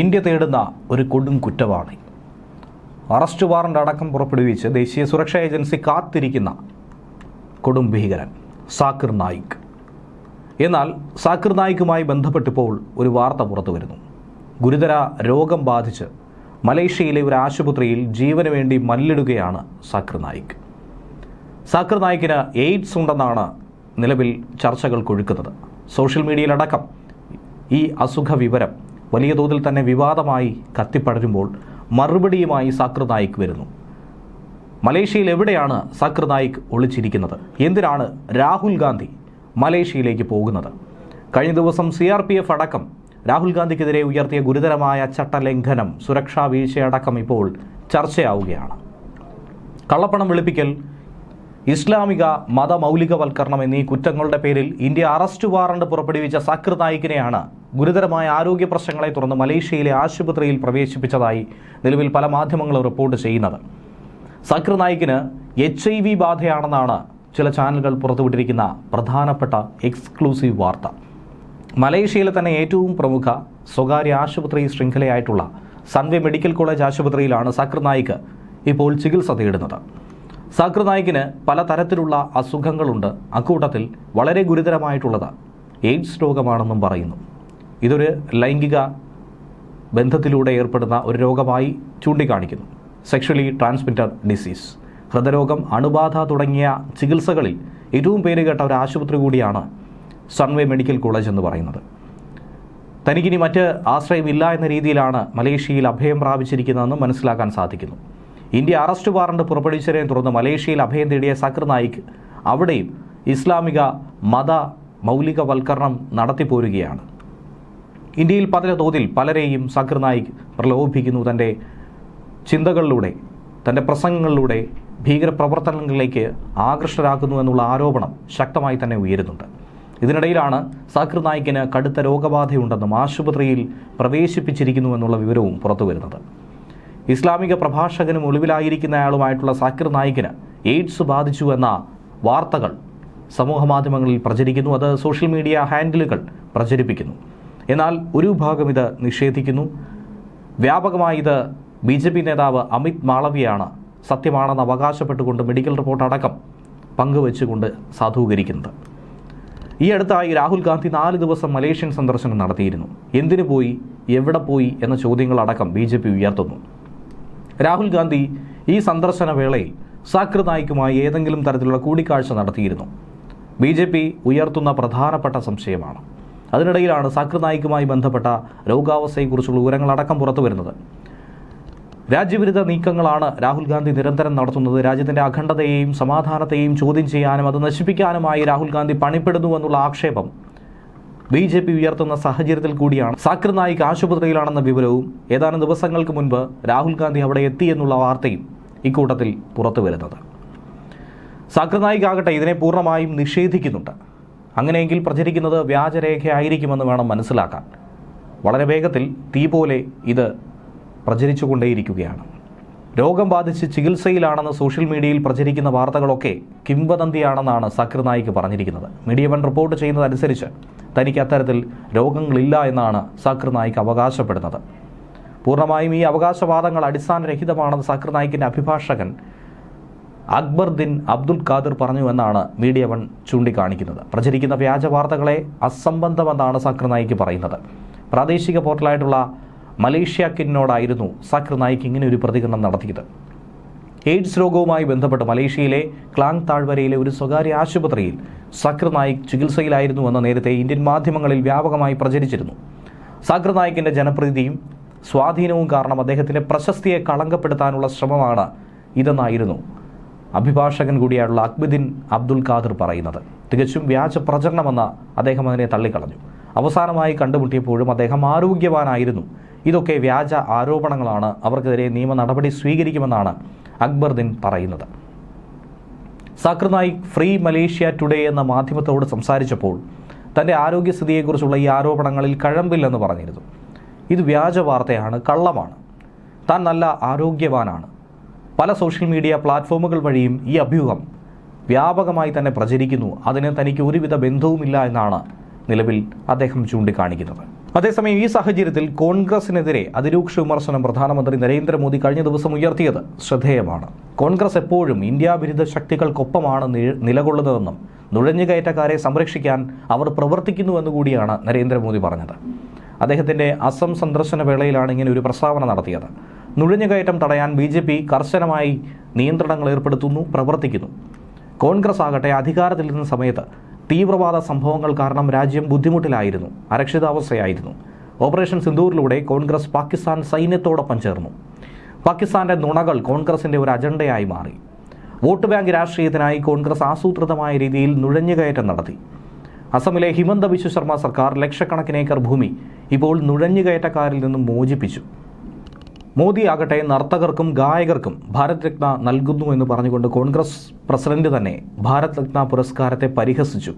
India തേടുന്ന ഒരു കൊടും കുറ്റവാളി. അറസ്റ്റ് വാറണ്ട് അടക്കം പുറപ്പെടുവിച്ച് ദേശീയ സുരക്ഷാ ഏജൻസി കാത്തിരിക്കുന്ന കൊടും ഭീകരൻ സാക്കിർ നായിക്. എന്നാൽ സാക്കിർ നായിക്കുമായി ബന്ധപ്പെട്ടിപ്പോൾ ഒരു വാർത്ത പുറത്തു വരുന്നു. ഗുരുതര രോഗം ബാധിച്ച് മലേഷ്യയിലെ ഒരു ആശുപത്രിയിൽ ജീവന് വേണ്ടി മല്ലിടുകയാണ് സാക്കിർ നായിക്. സാക്കിർ നായിക്കിന് എയ്ഡ്സ് ഉണ്ടെന്നാണ് നിലവിൽ ചർച്ചകൾ കൊഴുക്കുന്നത്. സോഷ്യൽ മീഡിയയിലടക്കം ഈ അസുഖ വിവരം വലിയ തോതിൽ തന്നെ വിവാദമായി കത്തിപ്പടരുമ്പോൾ മറുപടിയുമായി സാക്കിർ നായിക് വരുന്നു. മലേഷ്യയിൽ എവിടെയാണ് സാക്കിർ നായിക് ഒളിച്ചിരിക്കുന്നത്? എന്തിനാണ് രാഹുൽ ഗാന്ധി മലേഷ്യയിലേക്ക് പോകുന്നത്? കഴിഞ്ഞ ദിവസം CRPF അടക്കം രാഹുൽ ഗാന്ധിക്കെതിരെ ഉയർത്തിയ ഗുരുതരമായ ചട്ടലംഘനം, സുരക്ഷാ വീഴ്ചയടക്കം ഇപ്പോൾ ചർച്ചയാവുകയാണ്. കള്ളപ്പണം വെളുപ്പിക്കൽ, ഇസ്ലാമിക മതമൗലികവൽക്കരണം എന്നീ കുറ്റങ്ങളുടെ പേരിൽ ഇന്ത്യ അറസ്റ്റ് വാറണ്ട് പുറപ്പെടുവിച്ച സാക്കിർ നായിക്കിനെയാണ് ഗുരുതരമായ ആരോഗ്യ പ്രശ്നങ്ങളെ തുടർന്ന് മലേഷ്യയിലെ ആശുപത്രിയിൽ പ്രവേശിപ്പിച്ചതായി നിലവിൽ പല മാധ്യമങ്ങളും റിപ്പോർട്ട് ചെയ്യുന്നത്. സാക്കിർ നായിക്കിന് HIV ബാധയാണെന്നാണ് ചില ചാനലുകൾ പുറത്തുവിട്ടിരിക്കുന്ന പ്രധാനപ്പെട്ട എക്സ്ക്ലൂസീവ് വാർത്ത. മലേഷ്യയിലെ തന്നെ ഏറ്റവും പ്രമുഖ സ്വകാര്യ ആശുപത്രി ശൃംഖലയായിട്ടുള്ള സൺവേ മെഡിക്കൽ കോളേജ് ആശുപത്രിയിലാണ് സാക്കിർ നായിക്ക് ഇപ്പോൾ ചികിത്സ തേടുന്നത്. സാക്കിർ നായിക്കിന് പലതരത്തിലുള്ള അസുഖങ്ങളുണ്ട്. അക്കൂട്ടത്തിൽ വളരെ ഗുരുതരമായിട്ടുള്ളത് എയ്ഡ്സ് രോഗമാണെന്നും പറയുന്നു. ഇതൊരു ലൈംഗിക ബന്ധത്തിലൂടെ ഏർപ്പെടുന്ന ഒരു രോഗമായി ചൂണ്ടിക്കാണിക്കുന്നു. സെക്ഷലി ട്രാൻസ്മിറ്റഡ് ഡിസീസ്, ഹൃദയരോഗം, അണുബാധ തുടങ്ങിയ ചികിത്സകളിൽ ഏറ്റവും പേരുകേട്ട ഒരു ആശുപത്രി കൂടിയാണ് സൺവേ മെഡിക്കൽ കോളേജ് എന്ന് പറയുന്നത്. തനിക്കിനി മറ്റ് ആശ്രയമില്ല എന്ന രീതിയിലാണ് മലേഷ്യയിൽ അഭയം പ്രാപിച്ചിരിക്കുന്നതെന്ന് മനസ്സിലാക്കാൻ സാധിക്കുന്നു. ഇന്ത്യ അറസ്റ്റ് വാറണ്ട് പുറപ്പെടുവിച്ചതിനെ തുടർന്ന് മലേഷ്യയിൽ അഭയം തേടിയ സാക്കിർ നായിക് അവിടെയും ഇസ്ലാമിക മത മൗലികവൽക്കരണം നടത്തിപ്പോരുകയാണ്. ഇന്ത്യയിൽ പല തോതിൽ പലരെയും സാക്കിർ നായിക് പ്രലോഭിപ്പിക്കുന്നു. തൻ്റെ ചിന്തകളിലൂടെ, തൻ്റെ പ്രസംഗങ്ങളിലൂടെ ഭീകരപ്രവർത്തനങ്ങളിലേക്ക് ആകൃഷ്ടരാക്കുന്നു എന്നുള്ള ആരോപണം ശക്തമായി തന്നെ ഉയരുന്നുണ്ട്. ഇതിനിടയിലാണ് സാക്കിർ നായിക്കിന് കടുത്ത രോഗബാധയുണ്ടെന്നും ആശുപത്രിയിൽ പ്രവേശിപ്പിച്ചിരിക്കുന്നു എന്നുള്ള വിവരവും പുറത്തു വരുന്നത്. ഇസ്ലാമിക പ്രഭാഷകനും ഒളിവിലായിരിക്കുന്നയാളുമായിട്ടുള്ള സാക്കിർ നായിക്കിന് എയ്ഡ്സ് ബാധിച്ചു എന്ന വാർത്തകൾ സമൂഹമാധ്യമങ്ങളിൽ പ്രചരിക്കുന്നു. അത് സോഷ്യൽ മീഡിയ ഹാൻഡിലുകൾ പ്രചരിപ്പിക്കുന്നു. എന്നാൽ ഒരു ഭാഗം ഇത് നിഷേധിക്കുന്നു. വ്യാപകമായി ഇത് BJP നേതാവ് അമിത് മാളവിയാണ് സത്യമാണെന്ന് അവകാശപ്പെട്ടുകൊണ്ട് മെഡിക്കൽ റിപ്പോർട്ട് അടക്കം പങ്കുവെച്ചുകൊണ്ട് സാധൂകരിക്കുന്നത്. ഈ അടുത്തായി രാഹുൽ ഗാന്ധി 4 ദിവസം മലേഷ്യൻ സന്ദർശനം നടത്തിയിരുന്നു. എന്തിനു പോയി, എവിടെ പോയി എന്ന ചോദ്യങ്ങളടക്കം BJP ഉയർത്തുന്നു. രാഹുൽ ഗാന്ധി ഈ സന്ദർശന വേളയിൽ സാക്കിർ നായിക്കുമായി ഏതെങ്കിലും തരത്തിലുള്ള കൂടിക്കാഴ്ച നടത്തിയിരുന്നു? BJP ഉയർത്തുന്ന പ്രധാനപ്പെട്ട സംശയമാണ്. അതിനിടയിലാണ് സാക്കിർ നായിക്കുമായി ബന്ധപ്പെട്ട രോഗാവസ്ഥയെക്കുറിച്ചുള്ള വിവരങ്ങളടക്കം പുറത്തു വരുന്നത്. രാജ്യവിരുദ്ധ നീക്കങ്ങളാണ് രാഹുൽ ഗാന്ധി നിരന്തരം നടത്തുന്നത്. രാജ്യത്തിൻ്റെ അഖണ്ഡതയെയും സമാധാനത്തെയും ചോദ്യം ചെയ്യാനും അത് നശിപ്പിക്കാനുമായി രാഹുൽ ഗാന്ധി പണിപ്പെടുന്നു എന്നുള്ള ആക്ഷേപം BJP ഉയർത്തുന്ന സാഹചര്യത്തിൽ കൂടിയാണ് സാക്കിർ നായിക് ആശുപത്രിയിലാണെന്ന വിവരവും ഏതാനും ദിവസങ്ങൾക്ക് മുൻപ് രാഹുൽ ഗാന്ധി അവിടെ എത്തിയെന്നുള്ള വാർത്തയും ഇക്കൂട്ടത്തിൽ പുറത്തു വരുന്നത്. സാക്കിർ നായിക് ആകട്ടെ ഇതിനെ പൂർണ്ണമായും നിഷേധിക്കുന്നുണ്ട്. അങ്ങനെയെങ്കിൽ പ്രചരിക്കുന്നത് വ്യാജരേഖയായിരിക്കുമെന്ന് വേണം മനസ്സിലാക്കാൻ. വളരെ വേഗത്തിൽ തീ പോലെ ഇത് പ്രചരിച്ചുകൊണ്ടേയിരിക്കുകയാണ്. രോഗം ബാധിച്ച് ചികിത്സയിലാണെന്ന് സോഷ്യൽ മീഡിയയിൽ പ്രചരിക്കുന്ന വാർത്തകളൊക്കെ കിംവദന്തിയാണെന്നാണ് സാക്കിർ നായിക് പറഞ്ഞിരിക്കുന്നത്. മീഡിയ വൺ റിപ്പോർട്ട് ചെയ്യുന്നതനുസരിച്ച് തനിക്ക് അത്തരത്തിൽ രോഗങ്ങളില്ല എന്നാണ് സാക്കിർ നായിക് അവകാശപ്പെടുന്നത്. പൂർണ്ണമായും ഈ അവകാശവാദങ്ങൾ അടിസ്ഥാനരഹിതമാണെന്ന് സാക്കിർ നായിക്കിൻ്റെ അഭിഭാഷകൻ അക്ബറുദ്ദീൻ അബ്ദുൽ ഖാദിർ പറഞ്ഞു എന്നാണ് മീഡിയ വൺ ചൂണ്ടിക്കാണിക്കുന്നത്. പ്രചരിക്കുന്ന വ്യാജ വാർത്തകളെ അസംബന്ധമെന്നാണ് സാക്കിർ നായിക് പറയുന്നത്. പ്രാദേശിക പോർട്ടലായിട്ടുള്ള മലേഷ്യ കിന്നോടായിരുന്നു സാക്കിർ നായിക് ഇങ്ങനെ ഒരു പ്രതികരണം നടത്തിയത്. എയ്ഡ്സ് രോഗവുമായി ബന്ധപ്പെട്ട് മലേഷ്യയിലെ ക്ലാങ് താഴ്വരയിലെ ഒരു സ്വകാര്യ ആശുപത്രിയിൽ സാക്കിർ നായിക് ചികിത്സയിലായിരുന്നുവെന്ന് നേരത്തെ ഇന്ത്യൻ മാധ്യമങ്ങളിൽ വ്യാപകമായി പ്രചരിച്ചിരുന്നു. സാക്കിർ നായിക്കിൻ്റെ ജനപ്രീതിയും സ്വാധീനവും കാരണം അദ്ദേഹത്തിൻ്റെ പ്രശസ്തിയെ കളങ്കപ്പെടുത്താനുള്ള ശ്രമമാണ് ഇതെന്നായിരുന്നു അഭിഭാഷകൻ കൂടിയായുള്ള അക്ബറുദ്ദീൻ അബ്ദുൽ ഖാദിർ പറയുന്നത്. തികച്ചും വ്യാജ പ്രചരണമെന്ന് അദ്ദേഹം അതിനെ തള്ളിക്കളഞ്ഞു. അവസാനമായി കണ്ടുമുട്ടിയപ്പോഴും അദ്ദേഹം ആരോഗ്യവാനായിരുന്നു. ഇതൊക്കെ വ്യാജ ആരോപണങ്ങളാണ്, അവർക്കെതിരെ നിയമ നടപടി സ്വീകരിക്കുമെന്നാണ് അക്ബറുദ്ദീൻ പറയുന്നത്. Zakir Naik free Malaysia today എന്ന മാധ്യമത്തോട് സംസാരിച്ചപ്പോൾ തൻ്റെ ആരോഗ്യസ്ഥിതിയെക്കുറിച്ചുള്ള ഈ ആരോപണങ്ങളിൽ കഴമ്പില്ലെന്ന് പറഞ്ഞിരുന്നു. ഇത് വ്യാജ വാർത്തയാണ്, കള്ളമാണ്. താൻ നല്ല ആരോഗ്യവാനാണ്. പല സോഷ്യൽ മീഡിയ പ്ലാറ്റ്ഫോമുകൾ വഴിയും ഈ അഭ്യൂഹം വ്യാപകമായി തന്നെ പ്രചരിക്കുന്നു. അതിന് തനിക്ക് ഒരുവിധ ബന്ധവുമില്ല എന്നാണ് നിലവിൽ അദ്ദേഹം ചൂണ്ടിക്കാണിക്കുന്നത്. അതേസമയം ഈ സാഹചര്യത്തിൽ കോൺഗ്രസിനെതിരെ അതിരൂക്ഷ വിമർശനം പ്രധാനമന്ത്രി നരേന്ദ്രമോദി കഴിഞ്ഞ ദിവസം ഉയർത്തിയത് ശ്രദ്ധേയമാണ്. കോൺഗ്രസ് എപ്പോഴും ഇന്ത്യ വിരുദ്ധ ശക്തികൾക്കൊപ്പമാണ് നിലകൊള്ളുന്നതെന്നും നുഴഞ്ഞുകയറ്റക്കാരെ സംരക്ഷിക്കാൻ അവർ പ്രവർത്തിക്കുന്നുവെന്നുകൂടിയാണ് നരേന്ദ്രമോദി പറഞ്ഞത്. അദ്ദേഹത്തിന്റെ അസം സന്ദർശന വേളയിലാണ് ഇങ്ങനെ ഒരു പ്രസ്താവന നടത്തിയത്. നുഴഞ്ഞുകയറ്റം തടയാൻ BJP കർശനമായി നിയന്ത്രണങ്ങൾ ഏർപ്പെടുത്തുന്നു, പ്രവർത്തിക്കുന്നു. കോൺഗ്രസ് ആകട്ടെ അധികാരത്തിൽ നിന്ന സമയത്ത് തീവ്രവാദ സംഭവങ്ങൾ കാരണം രാജ്യം ബുദ്ധിമുട്ടിലായിരുന്നു, അരക്ഷിതാവസ്ഥയായിരുന്നു. ഓപ്പറേഷൻ സിന്ദൂറിലൂടെ കോൺഗ്രസ് പാകിസ്ഥാൻ സൈന്യത്തോടൊപ്പം ചേർന്നു. പാകിസ്ഥാന്റെ നുണകൾ കോൺഗ്രസിന്റെ ഒരു അജണ്ടയായി മാറി. വോട്ട് ബാങ്ക് രാഷ്ട്രീയത്തിനായി കോൺഗ്രസ് ആസൂത്രിതമായ രീതിയിൽ നുഴഞ്ഞുകയറ്റം നടത്തി. അസമിലെ ഹിമന്ത ബിശ്വ ശർമ്മ സർക്കാർ ലക്ഷക്കണക്കിന് ഏക്കർ ഭൂമി ഇപ്പോൾ നുഴഞ്ഞുകയറ്റക്കാരിൽ നിന്നും മോചിപ്പിച്ചു. മോദി ആകട്ടെ നർത്തകർക്കും ഗായകർക്കും ഭാരത് രത്ന നൽകുന്നുവെന്ന് പറഞ്ഞുകൊണ്ട് കോൺഗ്രസ് പ്രസിഡന്റ് തന്നെ ഭാരത് രത്ന പുരസ്കാരത്തെ പരിഹസിച്ചു.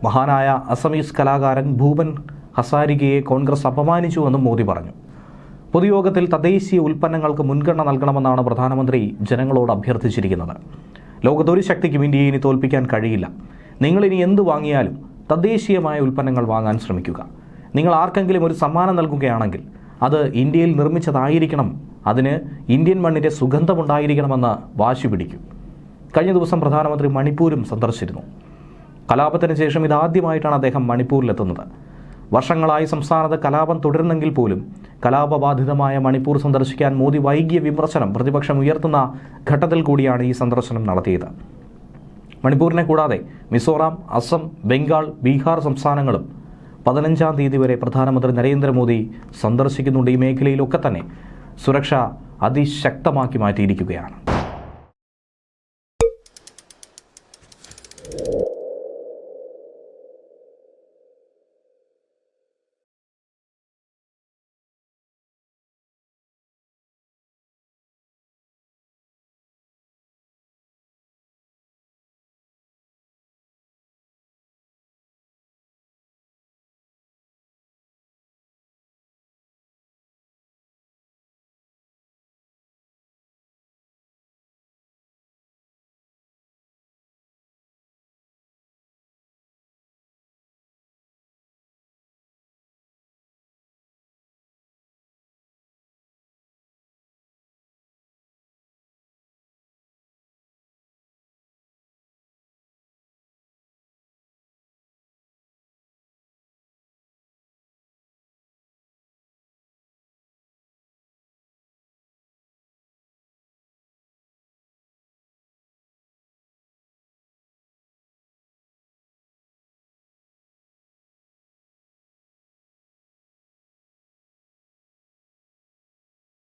മഹാനായ അസമീസ് കലാകാരൻ ഭൂപൻ ഹസാരികയെ കോൺഗ്രസ് അപമാനിച്ചുവെന്നും മോദി പറഞ്ഞു. പൊതുയോഗത്തിൽ തദ്ദേശീയ ഉൽപ്പന്നങ്ങൾക്ക് മുൻഗണന നൽകണമെന്നാണ് പ്രധാനമന്ത്രി ജനങ്ങളോട് അഭ്യർത്ഥിച്ചിരിക്കുന്നത്. ലോകത്തൊരു ശക്തിക്കും ഇന്ത്യയെ ഇനി തോൽപ്പിക്കാൻ കഴിയില്ല. നിങ്ങളിനി എന്ത് വാങ്ങിയാലും തദ്ദേശീയമായ ഉൽപ്പന്നങ്ങൾ വാങ്ങാൻ ശ്രമിക്കുക. നിങ്ങൾ ആർക്കെങ്കിലും ഒരു സമ്മാനം നൽകുകയാണെങ്കിൽ അത് ഇന്ത്യയിൽ നിർമ്മിച്ചതായിരിക്കണം, അതിന് ഇന്ത്യൻ മണ്ണിൻ്റെ സുഗന്ധമുണ്ടായിരിക്കണമെന്ന് വാശി പിടിക്കും. കഴിഞ്ഞ ദിവസം പ്രധാനമന്ത്രി മണിപ്പൂരും സന്ദർശിച്ചിരുന്നു. കലാപത്തിന് ശേഷം ഇതാദ്യമായിട്ടാണ് അദ്ദേഹം മണിപ്പൂരിലെത്തുന്നത്. വർഷങ്ങളായി സംസ്ഥാനത്ത് കലാപം തുടരുന്നെങ്കിൽ പോലും കലാപബാധിതമായ മണിപ്പൂർ സന്ദർശിക്കാൻ മോദി വൈകിയ വിമർശനം പ്രതിപക്ഷം ഉയർത്തുന്ന ഘട്ടത്തിൽ കൂടിയാണ് ഈ സന്ദർശനം നടത്തിയത്. മണിപ്പൂരിനെ കൂടാതെ മിസോറാം, അസം, ബംഗാൾ, ബീഹാർ സംസ്ഥാനങ്ങളും 15-ാം തീയതി വരെ പ്രധാനമന്ത്രി നരേന്ദ്രമോദി സന്ദർശിക്കുന്നുണ്ട്. ഈ മേഖലയിലൊക്കെ തന്നെ സുരക്ഷ അതിശക്തമാക്കി മാറ്റിയിരിക്കുകയാണ്.